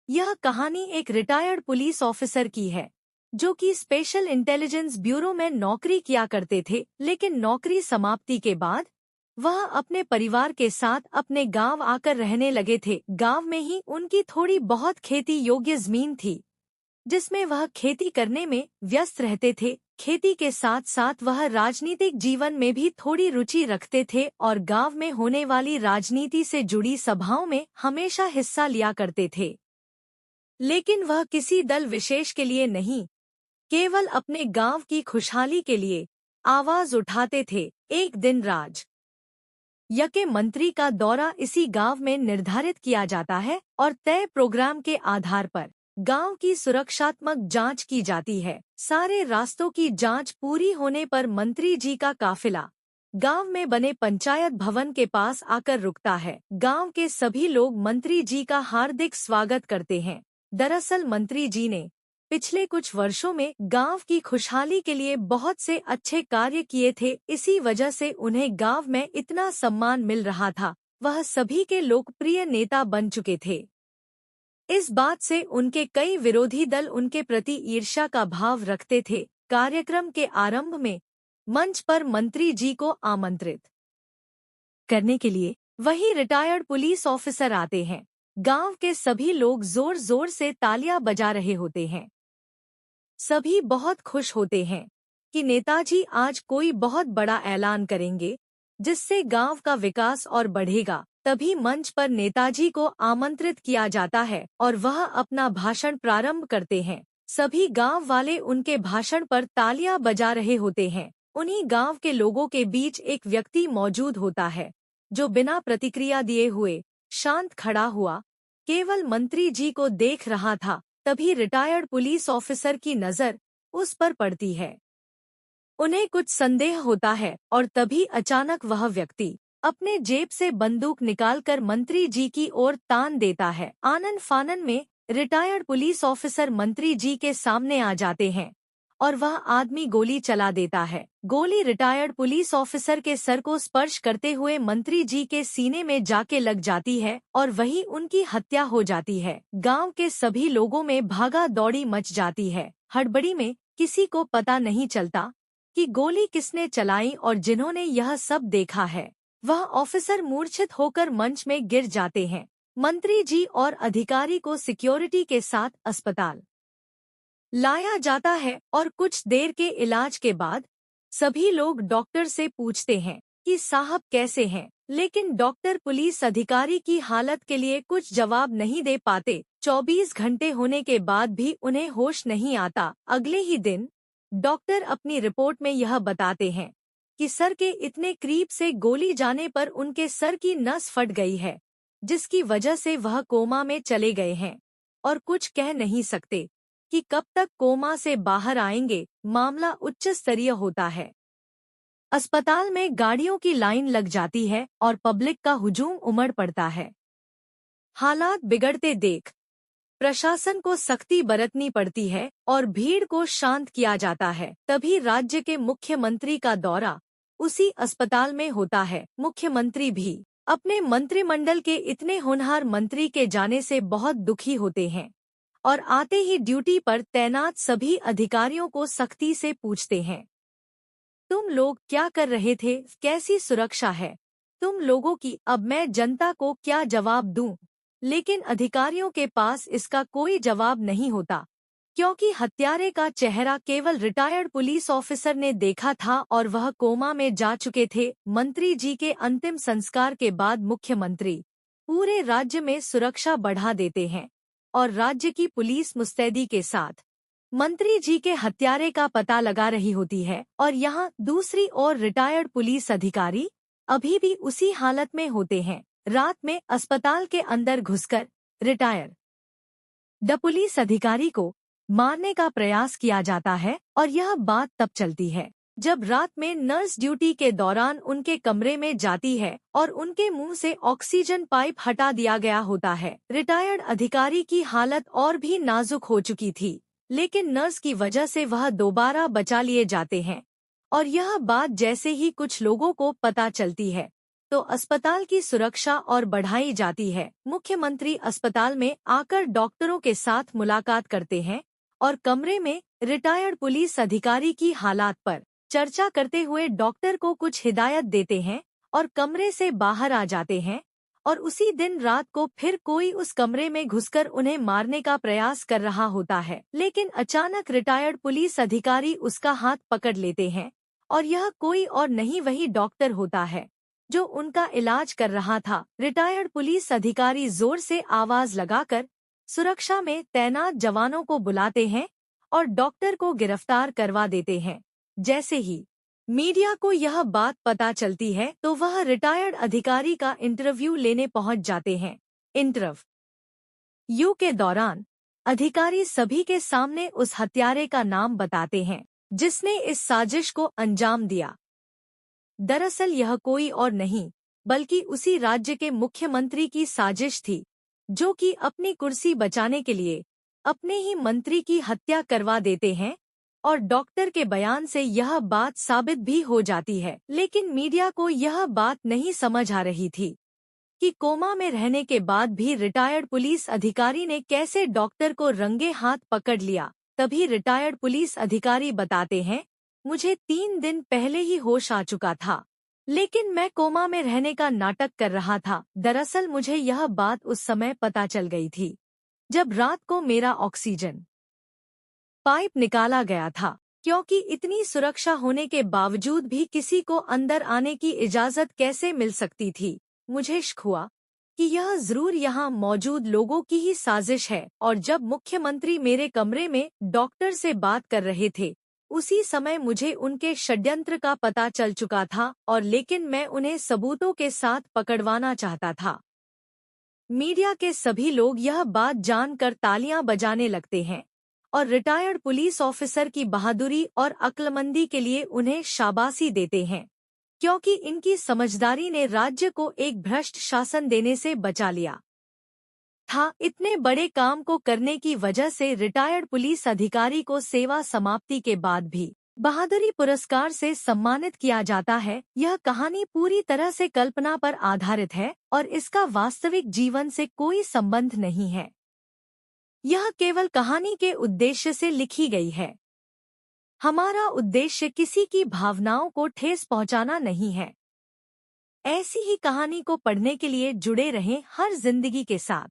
यह कहानी एक रिटायर्ड पुलिस ऑफिसर की है जो कि स्पेशल इंटेलिजेंस ब्यूरो में नौकरी किया करते थे, लेकिन नौकरी समाप्ति के बाद वह अपने परिवार के साथ अपने गांव आकर रहने लगे थे। गांव में ही उनकी थोड़ी बहुत खेती योग्य जमीन थी जिसमें वह खेती करने में व्यस्त रहते थे। खेती के साथ साथ वह राजनीतिक जीवन में भी थोड़ी रुचि रखते थे और गांव में होने वाली राजनीति से जुड़ी सभाओं में हमेशा हिस्सा लिया करते थे। लेकिन वह किसी दल विशेष के लिए नहीं, केवल अपने गांव की खुशहाली के लिए आवाज उठाते थे। एक दिन के मंत्री का दौरा इसी गांव में निर्धारित किया जाता है और तय प्रोग्राम के आधार पर गांव की सुरक्षात्मक जांच की जाती है। सारे रास्तों की जांच पूरी होने पर मंत्री जी का काफिला गांव में बने पंचायत भवन के पास आकर रुकता है। गांव के सभी लोग मंत्री जी का हार्दिक स्वागत करते हैं। दरअसल मंत्री जी ने पिछले कुछ वर्षों में गांव की खुशहाली के लिए बहुत से अच्छे कार्य किए थे, इसी वजह से उन्हें गांव में इतना सम्मान मिल रहा था। वह सभी के लोकप्रिय नेता बन चुके थे। इस बात से उनके कई विरोधी दल उनके प्रति ईर्ष्या का भाव रखते थे। कार्यक्रम के आरंभ में मंच पर मंत्री जी को आमंत्रित करने के लिए वही रिटायर्ड पुलिस ऑफिसर आते हैं। गांव के सभी लोग जोर जोर से तालियां बजा रहे होते हैं। सभी बहुत खुश होते हैं कि नेताजी आज कोई बहुत बड़ा ऐलान करेंगे जिससे गांव का विकास और बढ़ेगा। तभी मंच पर नेताजी को आमंत्रित किया जाता है और वह अपना भाषण प्रारंभ करते हैं। सभी गांव वाले उनके भाषण पर तालियां बजा रहे होते हैं। उन्हीं गांव के लोगों के बीच एक व्यक्ति मौजूद होता है जो बिना प्रतिक्रिया दिए हुए शांत खड़ा हुआ केवल मंत्री जी को देख रहा था। तभी रिटायर्ड पुलिस ऑफिसर की नजर उस पर पड़ती है। उन्हें कुछ संदेह होता है और तभी अचानक वह व्यक्ति अपने जेब से बंदूक निकालकर मंत्री जी की ओर तान देता है। आनन फानन में रिटायर्ड पुलिस ऑफिसर मंत्री जी के सामने आ जाते हैं और वह आदमी गोली चला देता है। गोली रिटायर्ड पुलिस ऑफिसर के सर को स्पर्श करते हुए मंत्री जी के सीने में जाके लग जाती है और वही उनकी हत्या हो जाती है। गांव के सभी लोगों में भागा दौड़ी मच जाती है। हड़बड़ी में किसी को पता नहीं चलता कि गोली किसने चलाई और जिन्होंने यह सब देखा है वह ऑफिसर मूर्छित होकर मंच में गिर जाते हैं। मंत्री जी और अधिकारी को सिक्योरिटी के साथ अस्पताल लाया जाता है और कुछ देर के इलाज के बाद सभी लोग डॉक्टर से पूछते हैं कि साहब कैसे हैं, लेकिन डॉक्टर पुलिस अधिकारी की हालत के लिए कुछ जवाब नहीं दे पाते। 24 घंटे होने के बाद भी उन्हें होश नहीं आता। अगले ही दिन डॉक्टर अपनी रिपोर्ट में यह बताते हैं कि सर के इतने करीब से गोली जाने पर उनके सर की नस फट गई है, जिसकी वजह से वह कोमा में चले गए हैं और कुछ कह नहीं सकते कि कब तक कोमा से बाहर आएंगे। मामला उच्च स्तरीय होता है। अस्पताल में गाड़ियों की लाइन लग जाती है और पब्लिक का हुजूम उमड़ पड़ता है। हालात बिगड़ते देख प्रशासन को सख्ती बरतनी पड़ती है और भीड़ को शांत किया जाता है। तभी राज्य के मुख्यमंत्री का दौरा उसी अस्पताल में होता है। मुख्यमंत्री भी अपने मंत्रिमंडल के इतने होनहार मंत्री के जाने से बहुत दुखी होते हैं और आते ही ड्यूटी पर तैनात सभी अधिकारियों को सख्ती से पूछते हैं, तुम लोग क्या कर रहे थे, कैसी सुरक्षा है तुम लोगों की, अब मैं जनता को क्या जवाब दूं। लेकिन अधिकारियों के पास इसका कोई जवाब नहीं होता, क्योंकि हत्यारे का चेहरा केवल रिटायर्ड पुलिस ऑफिसर ने देखा था और वह कोमा में जा चुके थे। मंत्री जी के अंतिम संस्कार के बाद मुख्यमंत्री पूरे राज्य में सुरक्षा बढ़ा देते हैं और राज्य की पुलिस मुस्तैदी के साथ मंत्री जी के हत्यारे का पता लगा रही होती है। और यहाँ दूसरी ओर रिटायर्ड पुलिस अधिकारी अभी भी उसी हालत में होते हैं। रात में अस्पताल के अंदर घुसकर रिटायर्ड पुलिस अधिकारी को मारने का प्रयास किया जाता है और यह बात तब चलती है जब रात में नर्स ड्यूटी के दौरान उनके कमरे में जाती है और उनके मुंह से ऑक्सीजन पाइप हटा दिया गया होता है। रिटायर्ड अधिकारी की हालत और भी नाजुक हो चुकी थी, लेकिन नर्स की वजह से वह दोबारा बचा लिए जाते हैं और यह बात जैसे ही कुछ लोगों को पता चलती है तो अस्पताल की सुरक्षा और बढ़ाई जाती है। मुख्यमंत्री अस्पताल में आकर डॉक्टरों के साथ मुलाकात करते हैं और कमरे में रिटायर्ड पुलिस अधिकारी की हालात पर चर्चा करते हुए डॉक्टर को कुछ हिदायत देते हैं और कमरे से बाहर आ जाते हैं। और उसी दिन रात को फिर कोई उस कमरे में घुसकर उन्हें मारने का प्रयास कर रहा होता है, लेकिन अचानक रिटायर्ड पुलिस अधिकारी उसका हाथ पकड़ लेते हैं और यह कोई और नहीं वही डॉक्टर होता है जो उनका इलाज कर रहा था। रिटायर्ड पुलिस अधिकारी जोर से आवाज लगाकर सुरक्षा में तैनात जवानों को बुलाते हैं और डॉक्टर को गिरफ्तार करवा देते हैं। जैसे ही मीडिया को यह बात पता चलती है तो वह रिटायर्ड अधिकारी का इंटरव्यू लेने पहुंच जाते हैं। इंटरव्यू के दौरान अधिकारी सभी के सामने उस हत्यारे का नाम बताते हैं जिसने इस साजिश को अंजाम दिया। दरअसल यह कोई और नहीं बल्कि उसी राज्य के मुख्यमंत्री की साजिश थी, जो कि अपनी कुर्सी बचाने के लिए अपने ही मंत्री की हत्या करवा देते हैं। और डॉक्टर के बयान से यह बात साबित भी हो जाती है, लेकिन मीडिया को यह बात नहीं समझ आ रही थी कि कोमा में रहने के बाद भी रिटायर्ड पुलिस अधिकारी ने कैसे डॉक्टर को रंगे हाथ पकड़ लिया। तभी रिटायर्ड पुलिस अधिकारी बताते हैं, मुझे 3 दिन पहले ही होश आ चुका था, लेकिन मैं कोमा में रहने का नाटक कर रहा था। दरअसल मुझे यह बात उस समय पता चल गई थी जब रात को मेरा ऑक्सीजन पाइप निकाला गया था, क्योंकि इतनी सुरक्षा होने के बावजूद भी किसी को अंदर आने की इजाजत कैसे मिल सकती थी। मुझे शक हुआ कि यह जरूर यहाँ मौजूद लोगों की ही साजिश है। और जब मुख्यमंत्री मेरे कमरे में डॉक्टर से बात कर रहे थे, उसी समय मुझे उनके षड्यंत्र का पता चल चुका था और लेकिन मैं उन्हें सबूतों के साथ पकड़वाना चाहता था। मीडिया के सभी लोग यह बात जानकर तालियां बजाने लगते हैं और रिटायर्ड पुलिस ऑफिसर की बहादुरी और अक्लमंदी के लिए उन्हें शाबाशी देते हैं, क्योंकि इनकी समझदारी ने राज्य को एक भ्रष्ट शासन देने से बचा लिया था। इतने बड़े काम को करने की वजह से रिटायर्ड पुलिस अधिकारी को सेवा समाप्ति के बाद भी बहादुरी पुरस्कार से सम्मानित किया जाता है। यह कहानी पूरी तरह से कल्पना पर आधारित है और इसका वास्तविक जीवन से कोई संबंध नहीं है। यह केवल कहानी के उद्देश्य से लिखी गई है। हमारा उद्देश्य किसी की भावनाओं को ठेस पहुंचाना नहीं है। ऐसी ही कहानी को पढ़ने के लिए जुड़े रहें हर जिंदगी के साथ।